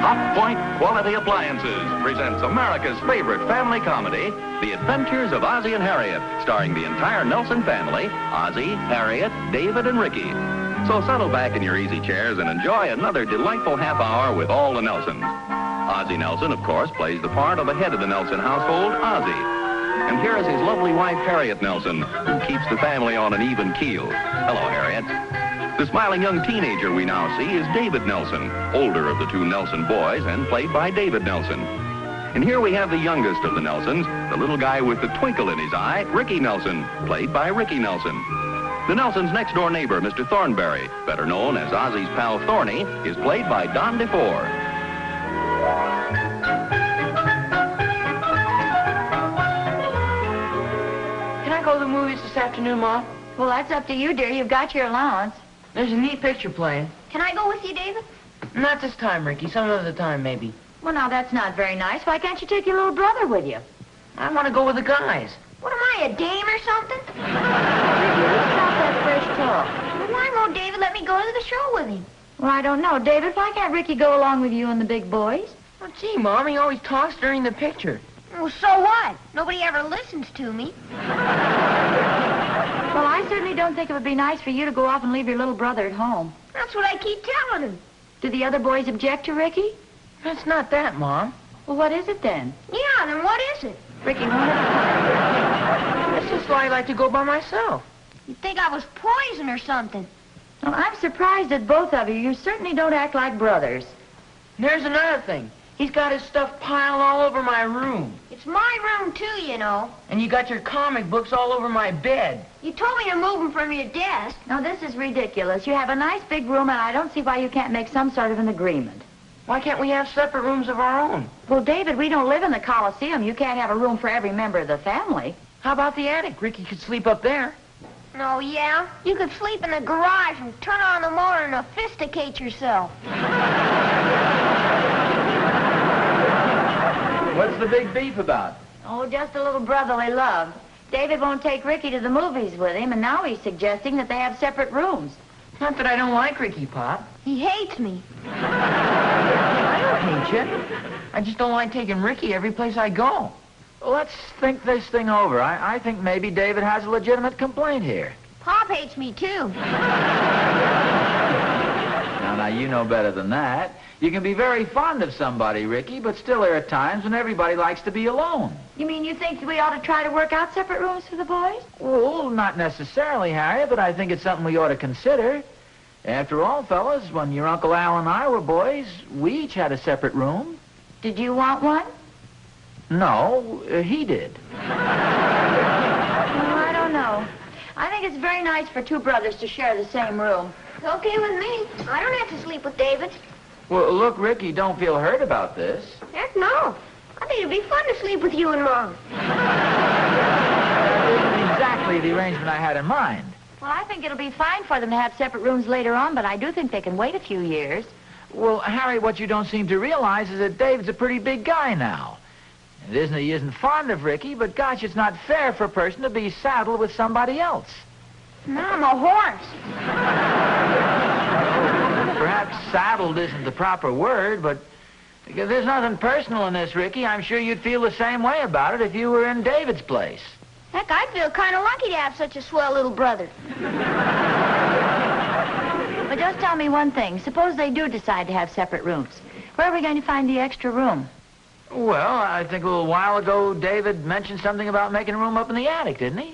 Hotpoint Quality Appliances presents America's favorite family comedy, The Adventures of Ozzie and Harriet, starring the entire Nelson family, Ozzie, Harriet, David, and Ricky. So settle back in your easy chairs and enjoy another delightful half hour with all the Nelsons. Ozzie Nelson, of course, plays the part of the head of the Nelson household, Ozzie. And here is his lovely wife, Harriet Nelson, who keeps the family on an even keel. Hello, Harriet. The smiling young teenager we now see is David Nelson, older of the two Nelson boys and played by David Nelson. And here we have the youngest of the Nelsons, the little guy with the twinkle in his eye, Ricky Nelson, played by Ricky Nelson. The Nelsons' next-door neighbor, Mr. Thornberry, better known as Ozzie's pal Thorny, is played by DeFore. Can I go to the movies this afternoon, Mom? Well, that's up to you, dear. You've got your allowance. There's a neat picture playing. Can I go with you, David? Not this time, Ricky. Some other time, maybe. Well, now, that's not very nice. Why can't you take your little brother with you? I want to go with the guys. What am I, a dame or something? Ricky, let's stop that fresh talk. Well, why won't David let me go to the show with him? Well, I don't know. David, why can't Ricky go along with you and the big boys? Well, gee, Mom, he always talks during the picture. Well, so what? Nobody ever listens to me. Well, I certainly don't think it would be nice for you to go off and leave your little brother at home. That's what I keep telling him. Do the other boys object to Ricky? That's not that, Mom. Well, what is it then? Yeah, then what is it? Ricky, one at a time. It's just why I like to go by myself. You'd think I was poison or something. Well, I'm surprised at both of you. You certainly don't act like brothers. And there's another thing. He's got his stuff piled all over my room. It's my room, too, you know. And you got your comic books all over my bed. You told me to move them from your desk. Now, this is ridiculous. You have a nice big room, and I don't see why you can't make some sort of an agreement. Why can't we have separate rooms of our own? Well, David, we don't live in the Coliseum. You can't have a room for every member of the family. How about the attic? Ricky could sleep up there. Oh, yeah? You could sleep in the garage and turn on the motor and sophisticate yourself. What's the big beef about? Oh, just a little brotherly love. David won't take Ricky to the movies with him, and now he's suggesting that they have separate rooms. Not that I don't like Ricky, Pop. He hates me. I don't hate you. I just don't like taking Ricky every place I go. Let's think this thing over. I think maybe David has a legitimate complaint here. Pop hates me, too. Now, you know better than that. You can be very fond of somebody, Ricky, but still there are times when everybody likes to be alone. You mean you think we ought to try to work out separate rooms for the boys? Well, not necessarily, Harriet, but I think it's something we ought to consider. After all, fellas, when your Uncle Al and I were boys, we each had a separate room. Did you want one? No, he did. Well, I don't know. I think it's very nice for two brothers to share the same room. It's okay with me. I don't have to sleep with David. Well, look, Ricky, don't feel hurt about this. Heck no. I think it'd be fun to sleep with you and Mom. That isn't exactly the arrangement I had in mind. Well, I think it'll be fine for them to have separate rooms later on, but I do think they can wait a few years. Well, Harry, what you don't seem to realize is that David's a pretty big guy now. It isn't that he isn't fond of Ricky, but gosh, it's not fair for a person to be saddled with somebody else. No, I'm a horse. Perhaps saddled isn't the proper word, but there's nothing personal in this, Ricky. I'm sure you'd feel the same way about it if you were in David's place. Heck, I feel kind of lucky to have such a swell little brother. But just tell me one thing. Suppose they do decide to have separate rooms. Where are we going to find the extra room? Well, I think a little while ago David mentioned something about making a room up in the attic, didn't he?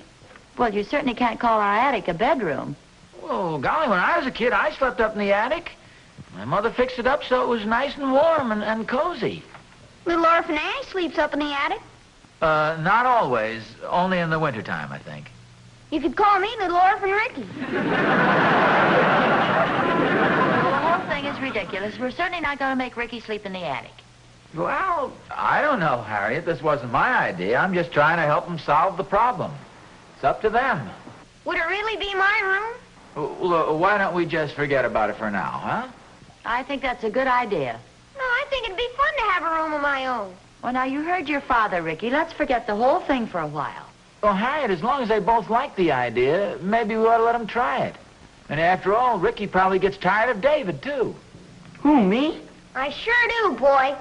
Well, you certainly can't call our attic a bedroom. Well, golly, when I was a kid, I slept up in the attic. My mother fixed it up so it was nice and warm and cozy. Little orphan Annie sleeps up in the attic. Not always. Only in the wintertime, I think. You could call me Little Orphan Ricky. Well, the whole thing is ridiculous. We're certainly not going to make Ricky sleep in the attic. Well, I don't know, Harriet. This wasn't my idea. I'm just trying to help them solve the problem. It's up to them. Would it really be my room? Well, why don't we just forget about it for now, huh? I think that's a good idea. No, I think it'd be fun to have a room of my own. Well, now, you heard your father, Ricky. Let's forget the whole thing for a while. Well, Harriet, as long as they both like the idea, maybe we ought to let them try it. And after all, Ricky probably gets tired of David, too. Who, me? I sure do, boy.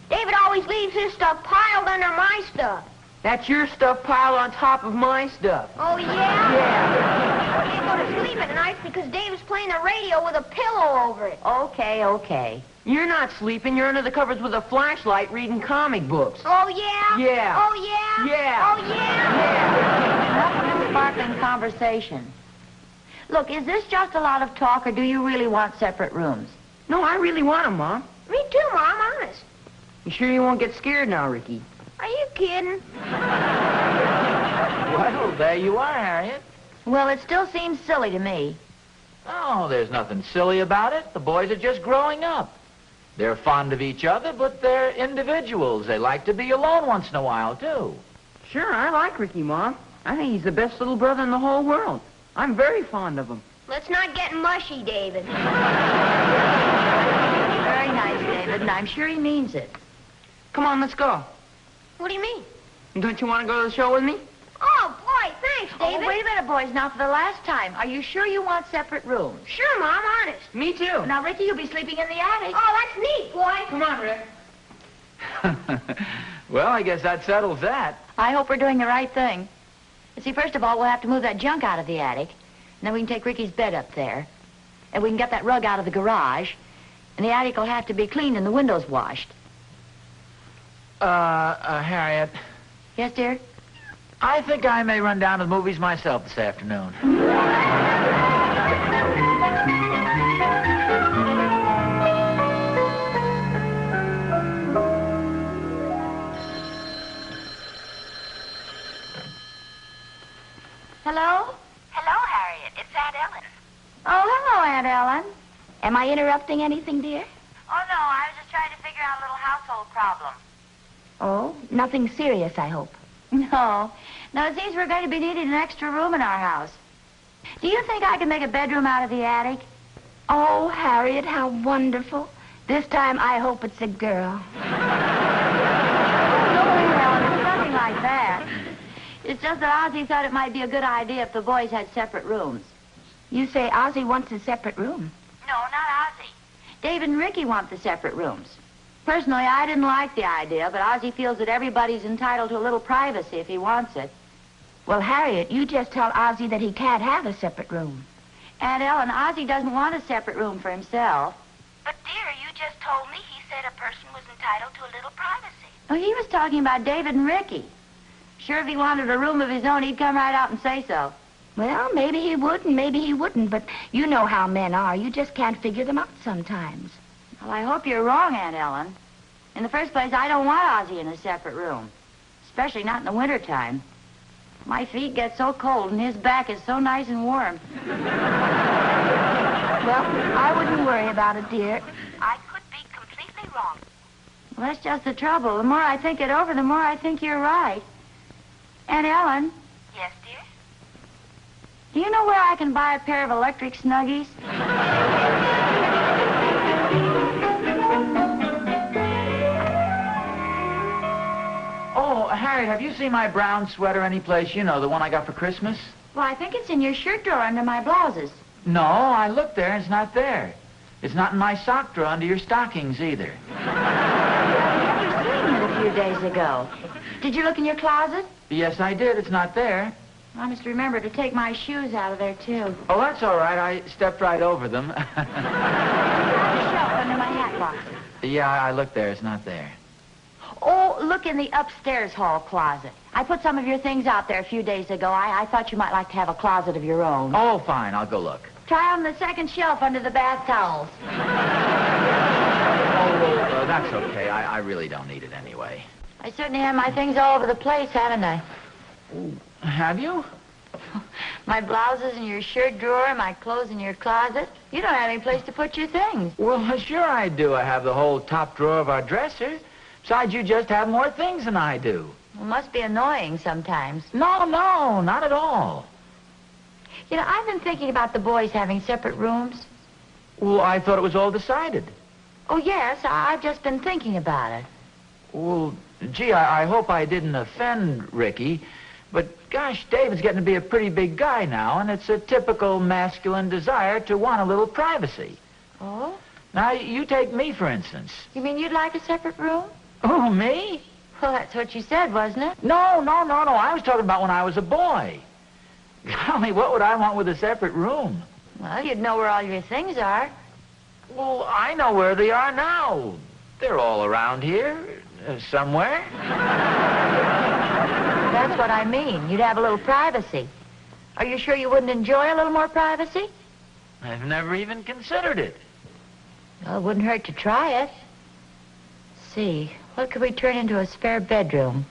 David always leaves his stuff piled under my stuff. That's your stuff piled on top of my stuff. Oh, yeah? Yeah. I can't go to sleep at night because David's playing the radio with a pillow over it. Okay, okay. You're not sleeping. You're under the covers with a flashlight reading comic books. Oh, yeah? Yeah. Oh, yeah? Yeah. Oh, yeah? Enough of this sparkling conversation. Look, is this just a lot of talk, or do you really want separate rooms? No, I really want them, Mom. Me too, Mom, honest. You sure you won't get scared now, Ricky? Are you kidding? Well, there you are, Harriet. Well, it still seems silly to me. Oh, there's nothing silly about it. The boys are just growing up. They're fond of each other, but they're individuals. They like to be alone once in a while, too. Sure, I like Ricky, Mom. I think he's the best little brother in the whole world. I'm very fond of him. Let's not get mushy, David. Very nice, David, and I'm sure he means it. Come on, let's go. What do you mean? Don't you want to go to the show with me? Oh, boy, thanks, David. Oh, wait a minute, boys. Now, for the last time, are you sure you want separate rooms? Sure, Mom, honest. Me too. Now, Ricky, you'll be sleeping in the attic. Oh, that's neat, boy. Come on, Rick. Well, I guess that settles that. I hope we're doing the right thing. You see, first of all, we'll have to move that junk out of the attic. And then we can take Ricky's bed up there. And we can get that rug out of the garage. And the attic will have to be cleaned and the windows washed. Harriet, Yes, dear? I think I may run down to the movies myself this afternoon. Hello? Hello, Harriet. It's Aunt Ellen. Oh, hello, Aunt Ellen. Am I interrupting anything, dear? Oh, no, I was just trying to figure out a little household problem. Oh, nothing serious, I hope. No. No, it seems we're going to be needing an extra room in our house. Do you think I can make a bedroom out of the attic? Oh, Harriet, how wonderful. This time I hope it's a girl. No, Ellen, it's nothing like that. It's just that Ozzie thought it might be a good idea if the boys had separate rooms. You say Ozzie wants a separate room. No, not Ozzie. David and Ricky want the separate rooms. Personally, I didn't like the idea, but Ozzie feels that everybody's entitled to a little privacy if he wants it. Well, Harriet, you just tell Ozzie that he can't have a separate room. Aunt Ellen, Ozzie doesn't want a separate room for himself. But, dear, you just told me he said a person was entitled to a little privacy. Oh, he was talking about David and Ricky. Sure, if he wanted a room of his own, he'd come right out and say so. Well, maybe he would and maybe he wouldn't, but you know how men are. You just can't figure them out sometimes. Well, I hope you're wrong, Aunt Ellen. In the first place, I don't want Ozzie in a separate room, especially not in the wintertime. My feet get so cold and his back is so nice and warm. Well, I wouldn't worry about it, dear. I could be completely wrong. Well, that's just the trouble. The more I think it over, the more I think you're right. Aunt Ellen, Yes, dear? do you know where I can buy a pair of electric snuggies? Oh, Harriet, have you seen my brown sweater anyplace? You know, the one I got for Christmas? Well, I think it's in your shirt drawer under my blouses. No, I looked there and it's not there. It's not in my sock drawer under your stockings either. I never seen it a few days ago. Did you look in your closet? Yes, I did. It's not there. I must remember to take my shoes out of there, too. Oh, that's all right. I stepped right over them. On the shelf under my hat box. Yeah, I looked there. It's not there. Oh, look in the upstairs hall closet. I put some of your things out there a few days ago. I thought you might like to have a closet of your own. Oh, fine. I'll go look. Try on the second shelf under the bath towels. Oh, that's okay. I really don't need it anyway. I certainly have my things all over the place, haven't I? Have you? My blouses in your shirt drawer, my clothes in your closet. You don't have any place to put your things. Well, sure I do. I have the whole top drawer of our dresser. Besides, you just have more things than I do. It must be annoying sometimes. No, not at all. You know, I've been thinking about the boys having separate rooms. Well, I thought it was all decided. Oh, yes, I've just been thinking about it. Well, gee, I hope I didn't offend Ricky, but gosh, David's getting to be a pretty big guy now, and it's a typical masculine desire to want a little privacy. Oh? Now, you take me, for instance. You mean you'd like a separate room? Oh, me? Well, that's what you said, wasn't it? No. I was talking about when I was a boy. Golly, what would I want with a separate room? Well, you'd know where all your things are. Well, I know where they are now. They're all around here, somewhere. That's what I mean. You'd have a little privacy. Are you sure you wouldn't enjoy a little more privacy? I've never even considered it. Well, it wouldn't hurt to try it. See, what could we turn into a spare bedroom?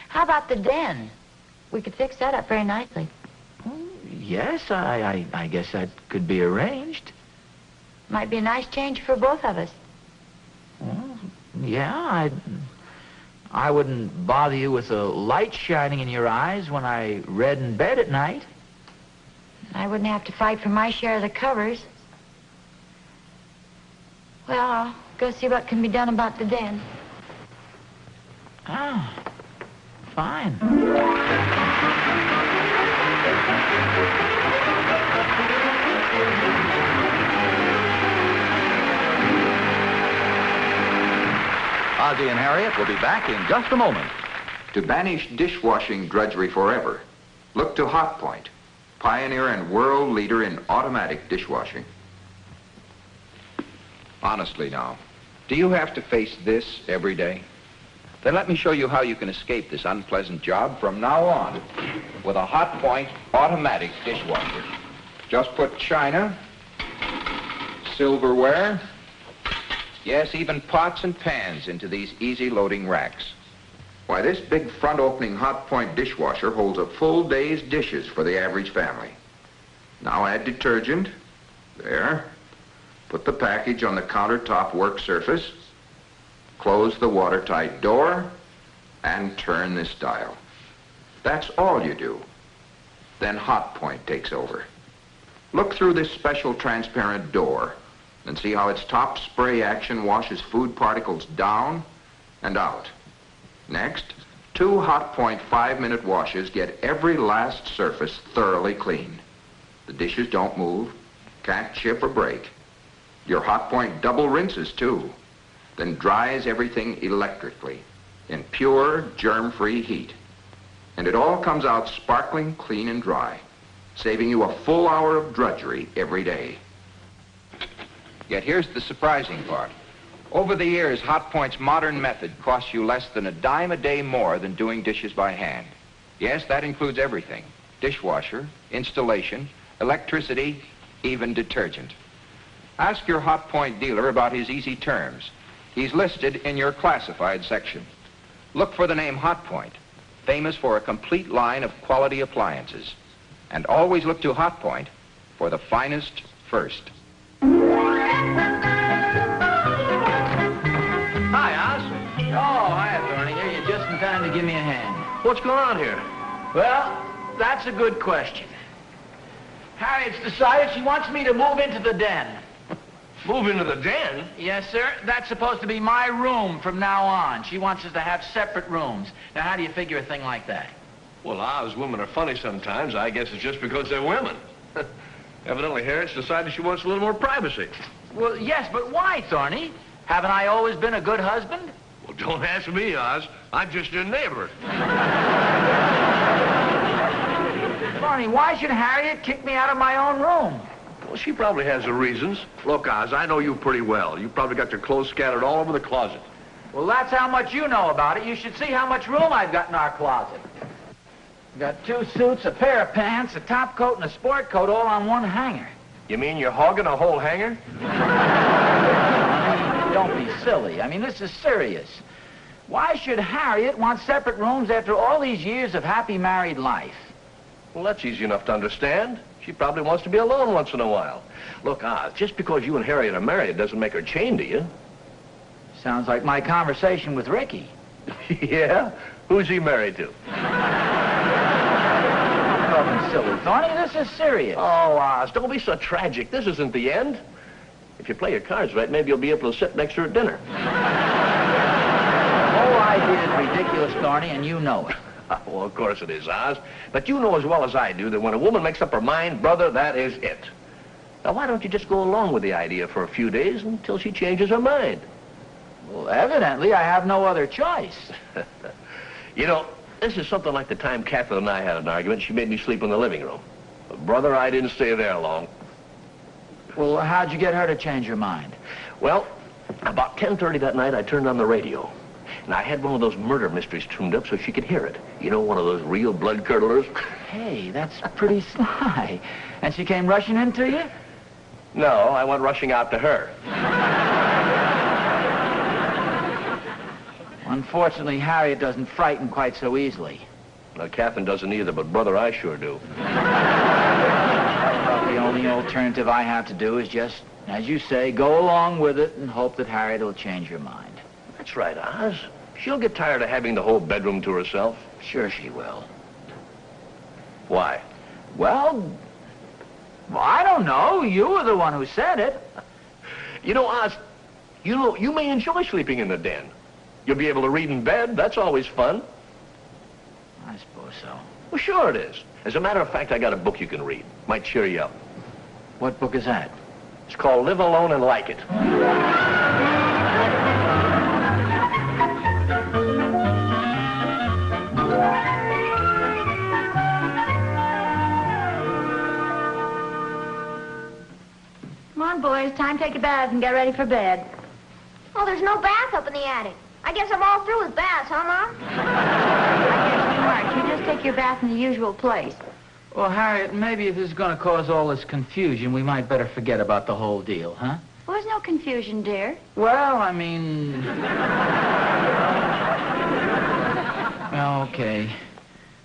How about the den? We could fix that up very nicely. Yes, I guess that could be arranged. Might be a nice change for both of us. Well, yeah, I wouldn't bother you with a light shining in your eyes when I read in bed at night. I wouldn't have to fight for my share of the covers. Well, I'll go see what can be done about the den. Ah, fine. Ozzie and Harriet will be back in just a moment. To banish dishwashing drudgery forever, look to Hotpoint, pioneer and world leader in automatic dishwashing. Honestly now, do you have to face this every day? Then let me show you how you can escape this unpleasant job from now on with a Hotpoint automatic dishwasher. Just put china, silverware, yes, even pots and pans into these easy loading racks. Why, this big front opening Hotpoint dishwasher holds a full day's dishes for the average family. Now add detergent. There. Put the package on the countertop work surface. Close the watertight door and turn this dial. That's all you do. Then Hotpoint takes over. Look through this special transparent door and see how its top spray action washes food particles down and out. Next, 2 Hotpoint 5-minute washes get every last surface thoroughly clean. The dishes don't move, can't chip or break. Your Hotpoint double rinses too, then dries everything electrically in pure germ-free heat. And it all comes out sparkling clean and dry, saving you a full hour of drudgery every day. Yet here's the surprising part. Over the years, Hotpoint's modern method costs you less than $0.10 a day more than doing dishes by hand. Yes, that includes everything. Dishwasher, installation, electricity, even detergent. Ask your Hotpoint dealer about his easy terms. He's listed in your classified section. Look for the name Hotpoint, famous for a complete line of quality appliances. And always look to Hotpoint for the finest first. Hi, Oz. Oh, hi, Thorny. Here, you're just in time to give me a hand. What's going on here? Well, that's a good question. Harriet's decided she wants me to move into the den. Move into the den? Yes, sir. That's supposed to be my room from now on. She wants us to have separate rooms. Now, how do you figure a thing like that? Well, Oz, women are funny sometimes. I guess it's just because they're women. Evidently, Harriet's decided she wants a little more privacy. Well, yes, but why, Thorny? Haven't I always been a good husband? Well, don't ask me, Oz. I'm just your neighbor. Thorny, why should Harriet kick me out of my own room? Well, she probably has her reasons. Look, Oz, I know you pretty well. You probably got your clothes scattered all over the closet. Well, that's how much you know about it. You should see how much room I've got in our closet. I've got 2 suits, a pair of pants, a top coat, and a sport coat all on one hanger. You mean you're hogging a whole hanger? Don't be silly. I mean, this is serious. Why should Harriet want separate rooms after all these years of happy married life? Well, that's easy enough to understand. She probably wants to be alone once in a while. Look, Oz, just because you and Harriet are married doesn't make her chained to you. Sounds like my conversation with Ricky. Yeah? Who's he married to? Nothing silly, Thorny. This is serious. Oh, Oz, don't be so tragic. This isn't the end. If you play your cards right, maybe you'll be able to sit next to her at dinner. The whole idea is ridiculous, Thorny, and you know it. Well, of course it is, Oz. But you know as well as I do that when a woman makes up her mind, brother, that is it. Now, why don't you just go along with the idea for a few days until she changes her mind? Well, evidently, I have no other choice. You know, this is something like the time Catherine and I had an argument. She made me sleep in the living room. But, brother, I didn't stay there long. Well, how'd you get her to change her mind? Well, about 10:30 that night, I turned on the radio. And I had one of those murder mysteries tuned up so she could hear it. You know, one of those real blood-curdlers. Hey, that's pretty sly. And she came rushing into you? No, I went rushing out to her. Unfortunately, Harriet doesn't frighten quite so easily. Well, Catherine doesn't either, but, brother, I sure do. Well, the only alternative I have to do is just, as you say, go along with it and hope that Harriet will change her mind. That's right, Oz. She'll get tired of having the whole bedroom to herself. Sure she will. Why? Well, I don't know. You were the one who said it. You know, Oz, you may enjoy sleeping in the den. You'll be able to read in bed. That's always fun. I suppose so. Well, sure it is. As a matter of fact, I got a book you can read. Might cheer you up. What book is that? It's called Live Alone and Like It. Come on, boys. Time to take a bath and get ready for bed. Oh, there's no bath up in the attic. I guess I'm all through with baths, huh, Mom? I guess you aren't. You just take your bath in the usual place. Well, Harriet, maybe if this is going to cause all this confusion, we might better forget about the whole deal, huh? Well, there's no confusion, dear. Well, I mean... Well, okay.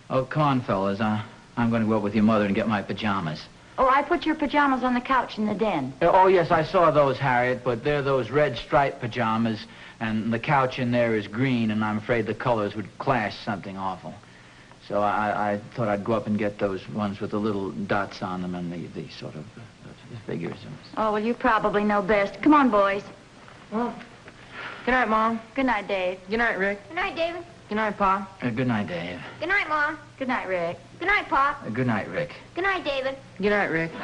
Oh, come on, fellas. I'm going to go up with your mother and get my pajamas. Oh, I put your pajamas on the couch in the den. Oh, yes, I saw those, Harriet, but they're those red striped pajamas, and the couch in there is green, and I'm afraid the colors would clash something awful. So I thought I'd go up and get those ones with the little dots on them and the sort of the figures. Oh, well, you probably know best. Come on, boys. Well, good night, Mom. Good night, Dave. Good night, Rick. Good night, David. Good night, Pa. Good night, Dave. Good night, Mom. Good night, Rick. Good night, Pop. Good night, Rick. Good night, David. Good night, Rick. Good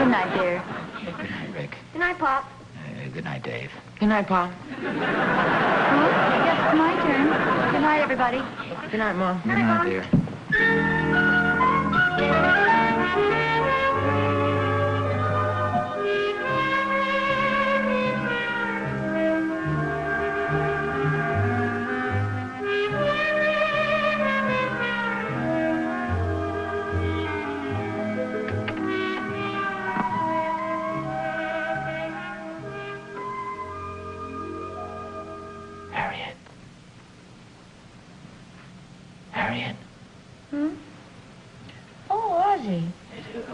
night, dear. Good night, Rick. Good night, Pop. Good night, Dave. Good night, Pa. Oh, yes, it's my turn. Good night, everybody. Good night, Mom. Good night, dear. Harriet? Hmm? Oh, Ozzie.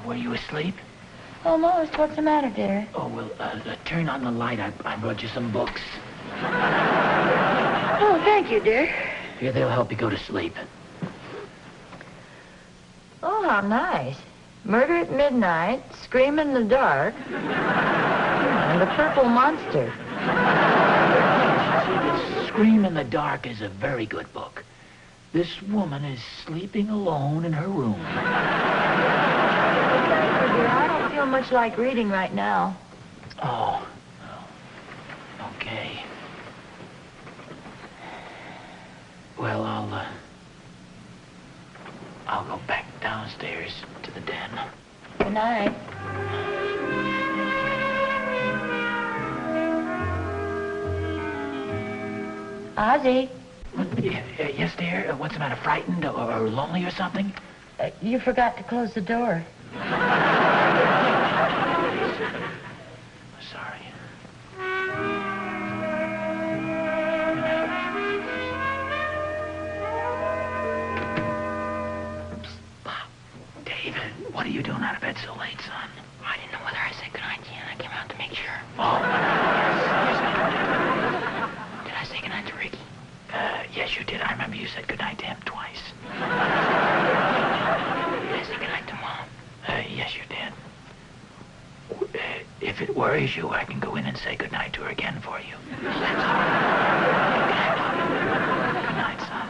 Were you asleep? Oh, most. What's the matter, dear? Oh, well, turn on the light. I brought you some books. Oh, thank you, dear. Here, they'll help you go to sleep. Oh, how nice. Murder at Midnight, Scream in the Dark, and The Purple Monster. Scream in the Dark is a very good book. This woman is sleeping alone in her room. Thank you, dear. I don't feel much like reading right now. Oh. Okay. Well, I'll go back downstairs to the den. Good night. Ozzie. Yes, dear? What's the matter? Frightened or lonely or something? You forgot to close the door. Sorry. Pop, David, what are you doing out of bed so late, son? I didn't know whether I said goodnight to you, and I came out to make sure. Oh, yes. Did I say goodnight to Ricky? Yes, you did. I remember you said goodnight to him twice. Did I say goodnight to Mom? Yes, you did. If it worries you, I can go in and say goodnight to her again for you. No, that's all right. Good night, son.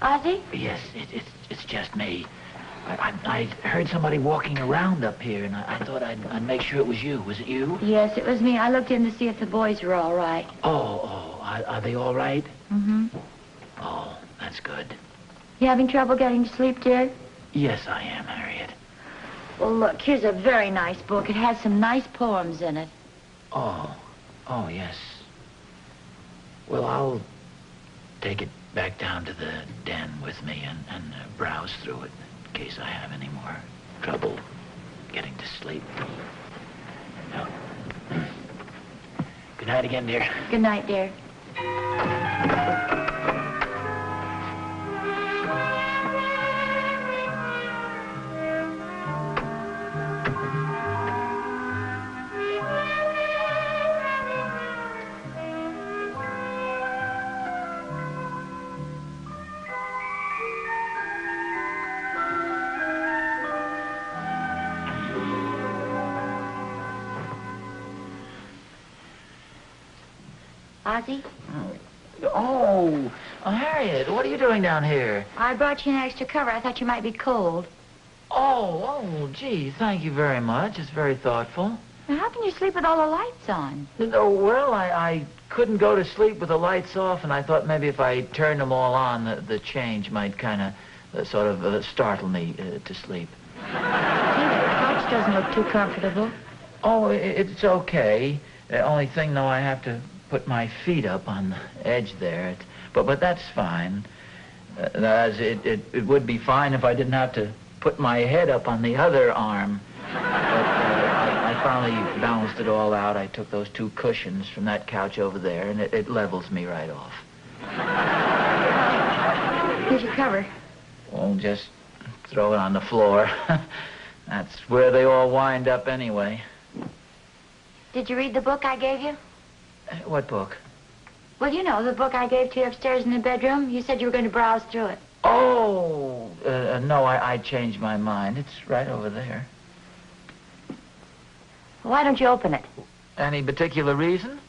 Ozzie? Yes, it's just me. I heard somebody walking around up here, and I thought I'd make sure it was you. Was it you? Yes, it was me. I looked in to see if the boys were all right. Are they all right? Mm-hmm. Oh, that's good. You having trouble getting to sleep, dear? Yes, I am, Harriet. Well, look, here's a very nice book. It has some nice poems in it. Oh, yes. Well, I'll take it back down to the den with me and browse through it in case I have any more trouble getting to sleep. No. Good night again, dear. Good night, dear. Ozzie? Oh, Harriet, what are you doing down here? I brought you an extra cover. I thought you might be cold. Gee, thank you very much. It's very thoughtful. Now, how can you sleep with all the lights on? No, well, I couldn't go to sleep with the lights off, and I thought maybe if I turned them all on, the change might kind of startle me to sleep. Gee, that couch doesn't look too comfortable. Oh, it's okay. The only thing, though, I have to put my feet up on the edge there. But that's fine. It would be fine if I didn't have to put my head up on the other arm. But I finally balanced it all out. I took those 2 cushions from that couch over there, and it levels me right off. Here's your cover. Well, just throw it on the floor. That's where they all wind up anyway. Did you read the book I gave you? What book? Well, you know, the book I gave to you upstairs in the bedroom. You said you were going to browse through it. Oh, no, I changed my mind. It's right over there. Why don't you open it? Any particular reason?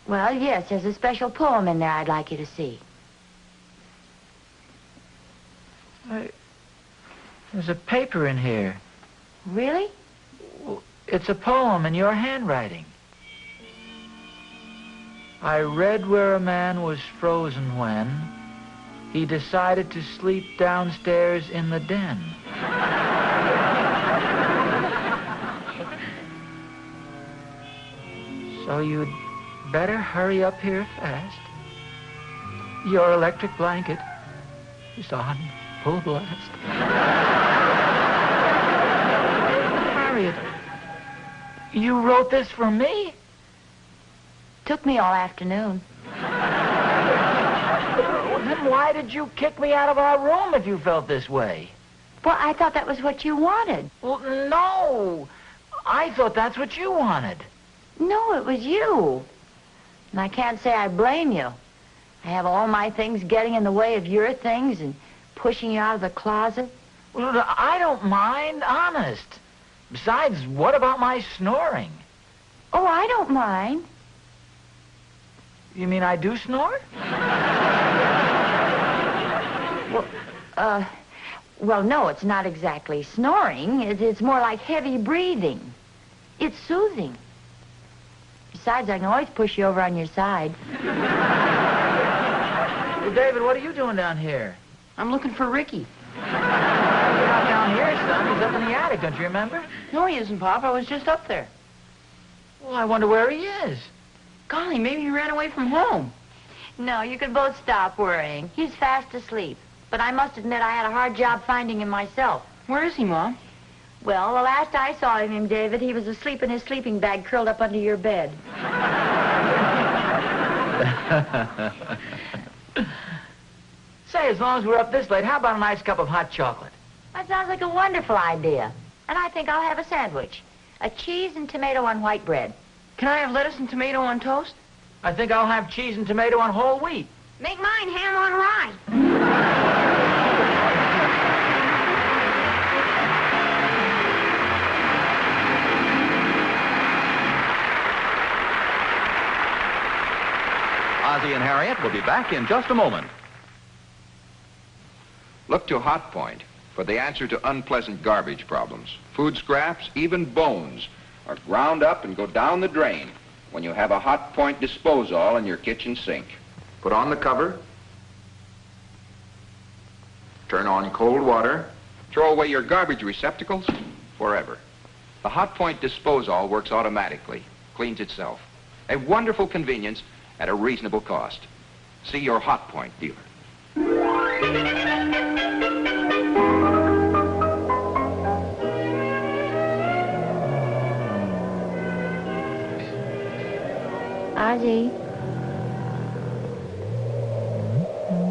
Well, yes, there's a special poem in there I'd like you to see. There's a paper in here. Really? It's a poem in your handwriting. I read where a man was frozen when he decided to sleep downstairs in the den. So you'd better hurry up here fast. Your electric blanket is on full blast. Harriet, you wrote this for me? Took me all afternoon. Then why did you kick me out of our room if you felt this way? Well, I thought that was what you wanted. Well, no. I thought that's what you wanted. No, it was you. And I can't say I blame you. I have all my things getting in the way of your things and pushing you out of the closet. Well, I don't mind, honest. Besides, what about my snoring? Oh, I don't mind. You mean I do snore? Well, no, it's not exactly snoring. It's more like heavy breathing. It's soothing. Besides, I can always push you over on your side. Well, David, what are you doing down here? I'm looking for Ricky. He's not down here, son. He's up in the attic, don't you remember? No, he isn't, Pop. I was just up there. Well, I wonder where he is. Golly, maybe he ran away from home. No, you can both stop worrying. He's fast asleep. But I must admit I had a hard job finding him myself. Where is he, Mom? Well, the last I saw of him, David, he was asleep in his sleeping bag curled up under your bed. Say, as long as we're up this late, how about a nice cup of hot chocolate? That sounds like a wonderful idea. And I think I'll have a sandwich. A cheese and tomato on white bread. Can I have lettuce and tomato on toast? I think I'll have cheese and tomato on whole wheat. Make mine ham on rye. Ozzie and Harriet will be back in just a moment. Look to Hotpoint for the answer to unpleasant garbage problems. Food scraps, even bones, are ground up and go down the drain when you have a Hotpoint disposal in your kitchen sink. Put on the cover. Turn on cold water. Throw away your garbage receptacles forever. The Hotpoint disposal works automatically, cleans itself. A wonderful convenience at a reasonable cost. See your Hotpoint dealer. Ozzie?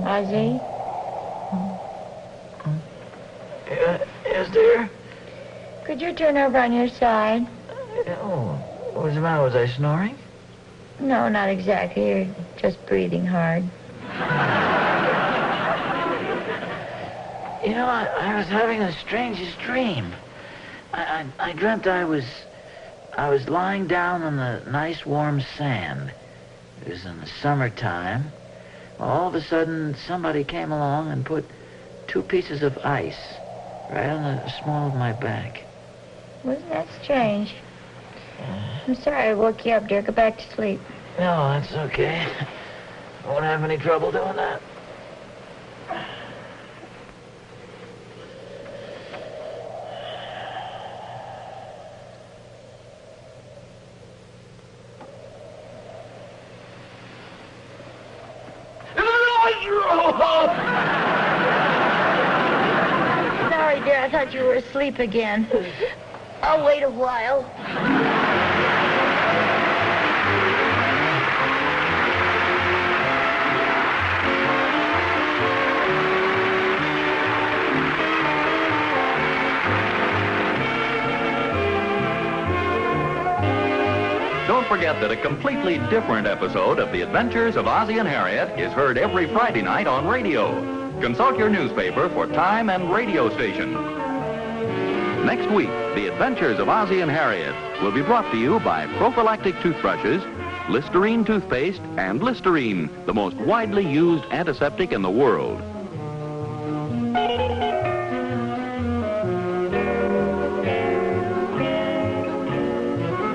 Ozzie? Yes, dear? Could you turn over on your side? Oh, what was the matter? Was I snoring? No, not exactly. You're just breathing hard. You know, I was having the strangest dream. I dreamt I was lying down on the nice warm sand. It was in the summertime. Well, all of a sudden, somebody came along and put 2 pieces of ice right on the small of my back. Wasn't that strange? I'm sorry I woke you up, dear. Go back to sleep. No, that's okay. I won't have any trouble doing that. Sorry, dear. I thought you were asleep again. I'll wait a while. Don't forget that a completely different episode of The Adventures of Ozzie and Harriet is heard every Friday night on radio. Consult your newspaper for time and radio station. Next week, The Adventures of Ozzie and Harriet will be brought to you by prophylactic toothbrushes, Listerine toothpaste, and Listerine, the most widely used antiseptic in the world.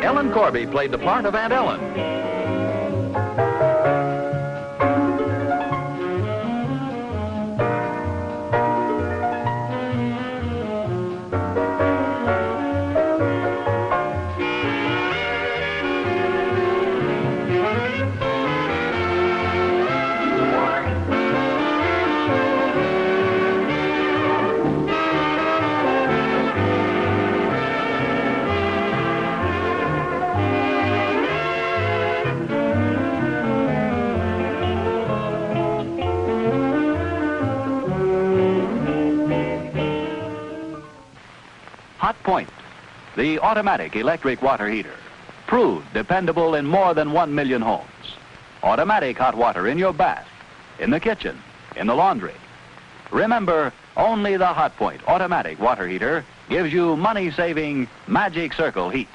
Ellen Corby played the part of Aunt Ellen. Hotpoint, the automatic electric water heater. Proved dependable in more than 1 million homes. Automatic hot water in your bath, in the kitchen, in the laundry. Remember, only the Hotpoint automatic water heater gives you money-saving Magic Circle heat.